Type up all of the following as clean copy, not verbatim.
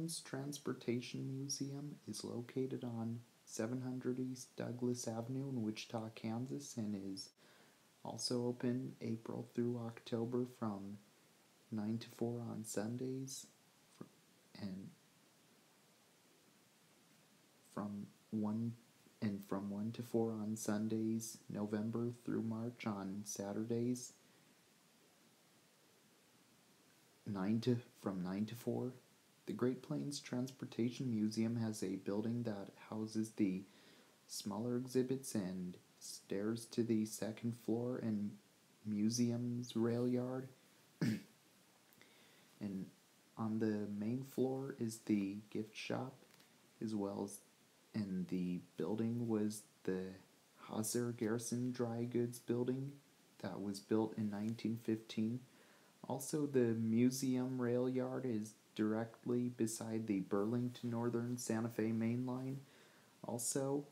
Plains Transportation Museum is located on 700 East Douglas Avenue in Wichita, Kansas, and is also open April through October from 9 to 4 on Sundays and from 1 to 4 on Sundays, November through March on Saturdays, from 9 to 4. The Great Plains Transportation Museum has a building that houses the smaller exhibits and stairs to the second floor and museum's rail yard. And on the main floor is the gift shop, as well as, and the building was the Hauser Garrison Dry Goods Building that was built in 1915. Also, the museum rail yard is directly beside the Burlington Northern Santa Fe Main Line. Also,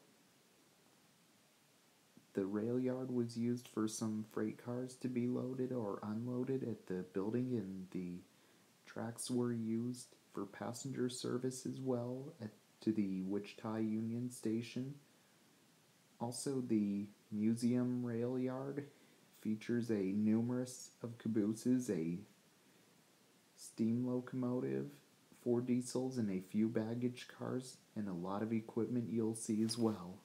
the rail yard was used for some freight cars to be loaded or unloaded at the building, and the tracks were used for passenger service as well to the Wichita Union Station. Also, the museum rail yard features a numerous of cabooses, a steam locomotive, 4 diesels, and a few baggage cars, and a lot of equipment you'll see as well.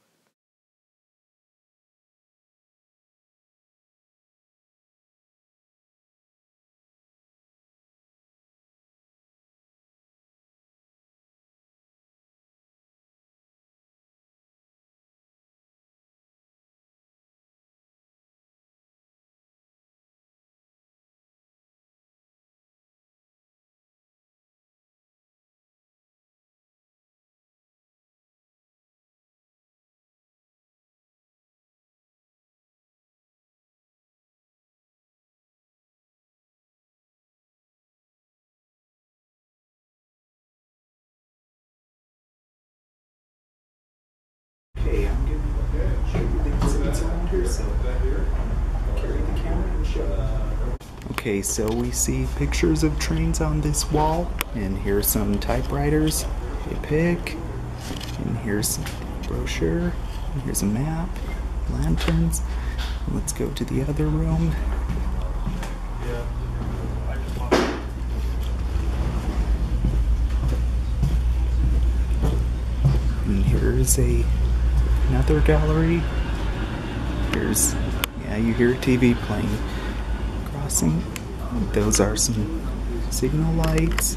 Okay, I'm going to show you the exhibits around here, so carry the camera and show you. Okay, so we see pictures of trains on this wall, and here's some typewriters, a pick, and here's a brochure, and here's a map, lanterns. Let's go to the other room. And here's another gallery. Here's, you hear TV playing. Crossing. Those are some signal lights.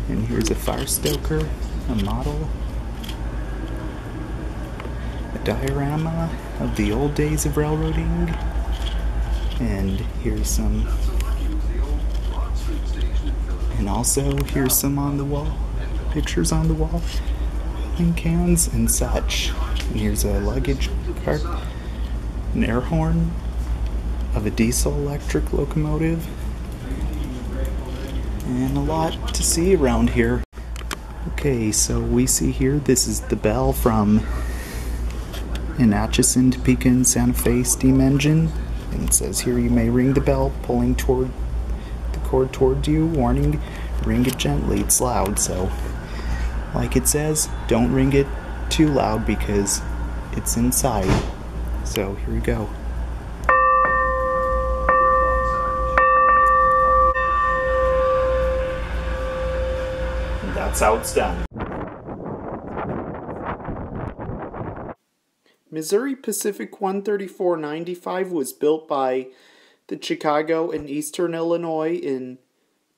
And here's a fire stoker, a model, a diorama of the old days of railroading. And here's some, and also here's some on the wall, pictures on the wall, and cans and such. And here's a luggage cart, an air horn of a diesel electric locomotive, and a lot to see around here. Okay, so we see here, this is the bell from an Atchison, Topeka, and Santa Fe steam engine. And it says here, you may ring the bell, pulling toward the cord toward you, warning, ring it gently, it's loud. So, like it says, don't ring it too loud because it's inside. So here we go. And that's how it's done. Missouri Pacific 13495 was built by the Chicago and Eastern Illinois in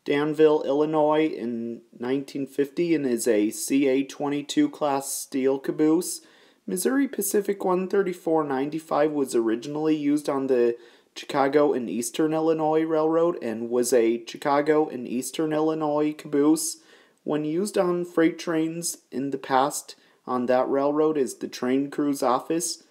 Danville, Illinois in 1950 and is a CA-22 class steel caboose. Missouri Pacific 13495 was originally used on the Chicago and Eastern Illinois Railroad and was a Chicago and Eastern Illinois caboose. When used on freight trains in the past on that railroad is the train crew's office.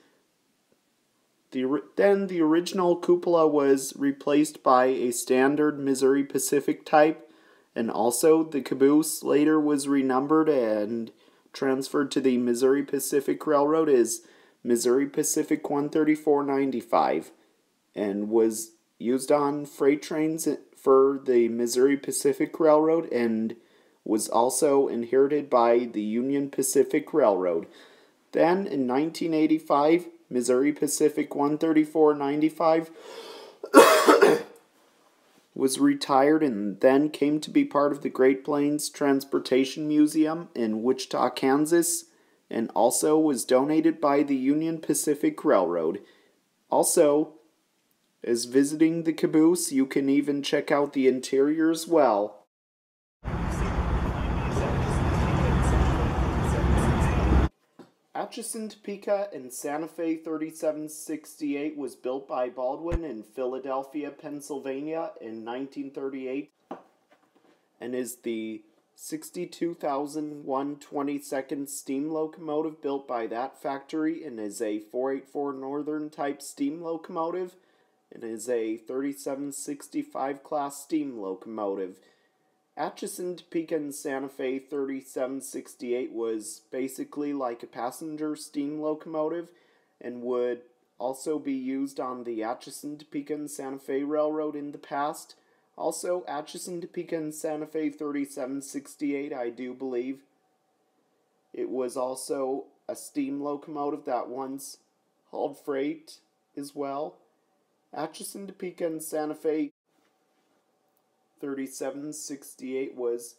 Then the original cupola was replaced by a standard Missouri Pacific type, and also the caboose later was renumbered and transferred to the Missouri Pacific Railroad as Missouri Pacific 13495 and was used on freight trains for the Missouri Pacific Railroad and was also inherited by the Union Pacific Railroad. Then, in 1985, Missouri Pacific 13495 was retired and then came to be part of the Great Plains Transportation Museum in Wichita, Kansas, and also was donated by the Union Pacific Railroad. Also, as visiting the caboose, you can even check out the interior as well. Atchison, Topeka, and Santa Fe 3768 was built by Baldwin in Philadelphia, Pennsylvania in 1938 and is the 62,122nd steam locomotive built by that factory and is a 484 Northern type steam locomotive and is a 3765 class steam locomotive. Atchison, Topeka, and Santa Fe 3768 was basically like a passenger steam locomotive and would also be used on the Atchison, Topeka, and Santa Fe Railroad in the past. Also, Atchison, Topeka, and Santa Fe 3768, I do believe it was also a steam locomotive that once hauled freight as well. Atchison, Topeka, and Santa Fe 3768 was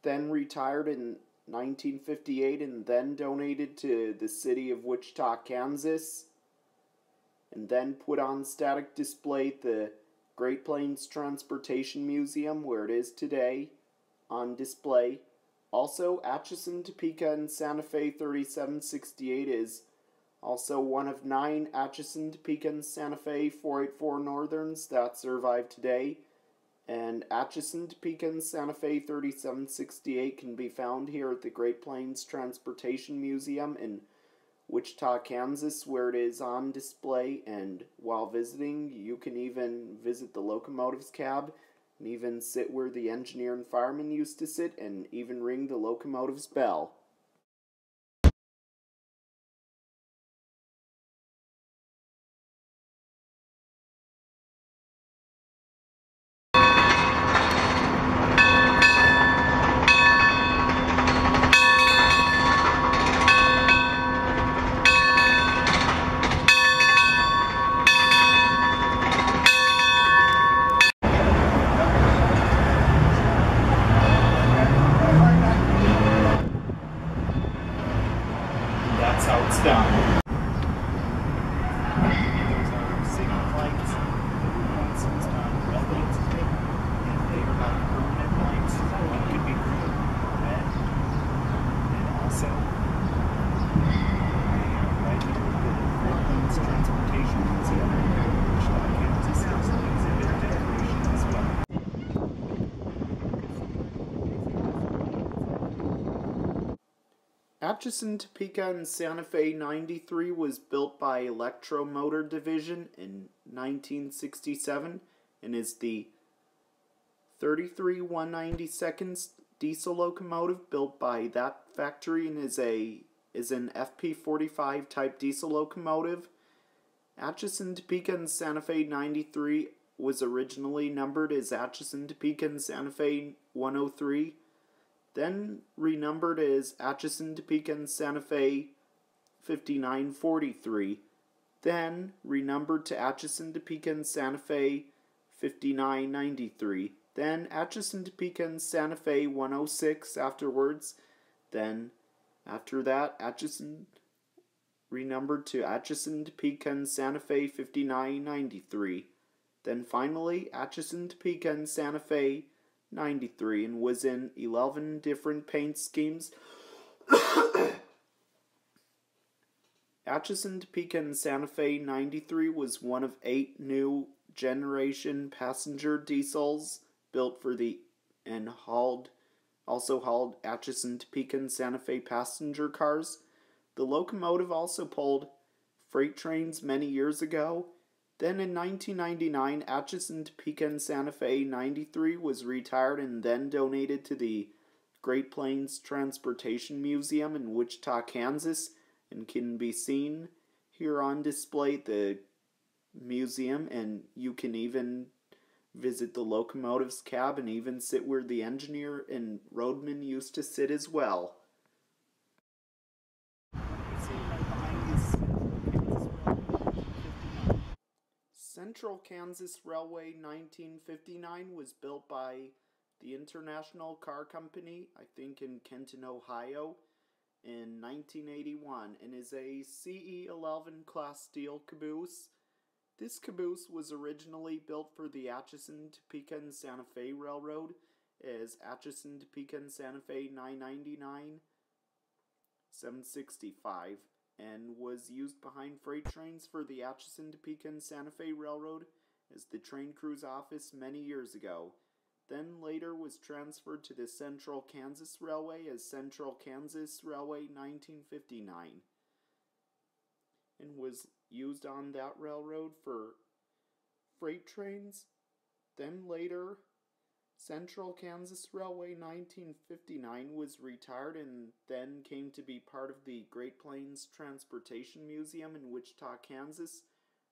then retired in 1958 and then donated to the city of Wichita, Kansas, and then put on static display at the Great Plains Transportation Museum where it is today on display. Also, Atchison, Topeka, and Santa Fe 3768 is also one of 9 Atchison, Topeka, and Santa Fe 484 Northerns that survive today. And Atchison, Topeka, and Santa Fe 3768 can be found here at the Great Plains Transportation Museum in Wichita, Kansas, where it is on display. And while visiting, you can even visit the locomotive's cab and even sit where the engineer and fireman used to sit and even ring the locomotive's bell. That's how it's done. Those are signal lights. Once it's done, red lights pink, and they are not permanent lights. One could be green, red, and also they are right here at the Great Plains Transportation Museum, which Kansas has an exhibit decoration as well. Atchison, Topeka, and Santa Fe 93 was built by Electromotor Division in 1967 and is the 33,192nd diesel locomotive built by that factory and is an FP45 type diesel locomotive. Atchison, Topeka, and Santa Fe 93 was originally numbered as Atchison, Topeka, and Santa Fe 103. Then renumbered as Atchison, Topeka, and Santa Fe 5943. Then renumbered to Atchison, Topeka, and Santa Fe 5993. Then Atchison, Topeka, and Santa Fe 106 afterwards. Then, after that, Atchison renumbered to Atchison, Topeka, and Santa Fe 5993. Then finally, Atchison, Topeka, and Santa Fe 93 and was in 11 different paint schemes. Atchison, Topeka, and Santa Fe 93 was one of 8 new generation passenger diesels built for the and also hauled Atchison, Topeka, and Santa Fe passenger cars. The locomotive also pulled freight trains many years ago. Then in 1999, Atchison, Topeka, and Santa Fe 93 was retired and then donated to the Great Plains Transportation Museum in Wichita, Kansas, and can be seen here on display at the museum, and you can even visit the locomotive's cab, and even sit where the engineer and roadman used to sit as well. Central Kansas Railway 1959 was built by the International Car Company, I think in Kenton, Ohio, in 1981, and is a CE-11 class steel caboose. This caboose was originally built for the Atchison, Topeka, and Santa Fe Railroad as Atchison, Topeka, and Santa Fe 999 765, and was used behind freight trains for the Atchison, Topeka, and Santa Fe Railroad as the train crew's office many years ago. Then later was transferred to the Central Kansas Railway as Central Kansas Railway 1959, and was used on that railroad for freight trains. Then later, Central Kansas Railway 1959 was retired and then came to be part of the Great Plains Transportation Museum in Wichita, Kansas,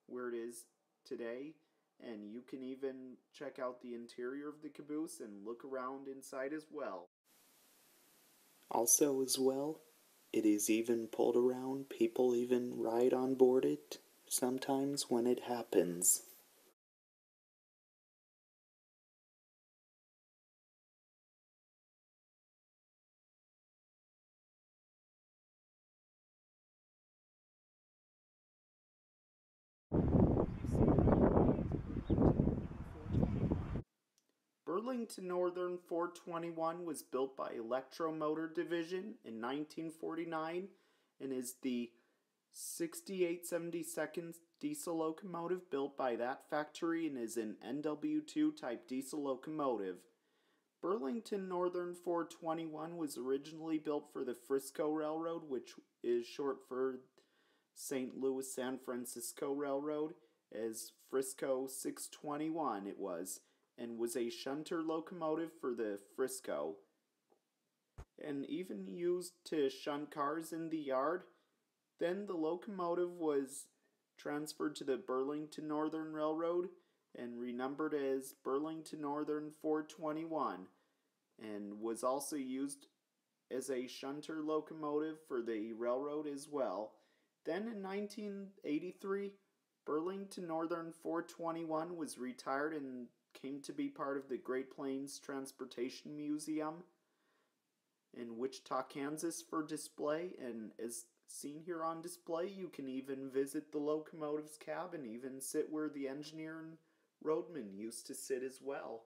where it is today. And you can even check out the interior of the caboose and look around inside as well. Also as well, it is even pulled around. People even ride on board it sometimes when it happens. Burlington Northern 421 was built by Electromotor Division in 1949 and is the 6872nd diesel locomotive built by that factory and is an NW2 type diesel locomotive. Burlington Northern 421 was originally built for the Frisco Railroad, which is short for St. Louis San Francisco Railroad, as Frisco 621 it was, and was a shunter locomotive for the Frisco, and even used to shunt cars in the yard. Then the locomotive was transferred to the Burlington Northern Railroad and renumbered as Burlington Northern 421, and was also used as a shunter locomotive for the railroad as well. Then in 1983, Burlington Northern 421 was retired and came to be part of the Great Plains Transportation Museum in Wichita, Kansas for display, and as seen here on display, you can even visit the locomotive's cab and even sit where the engineer and roadman used to sit as well.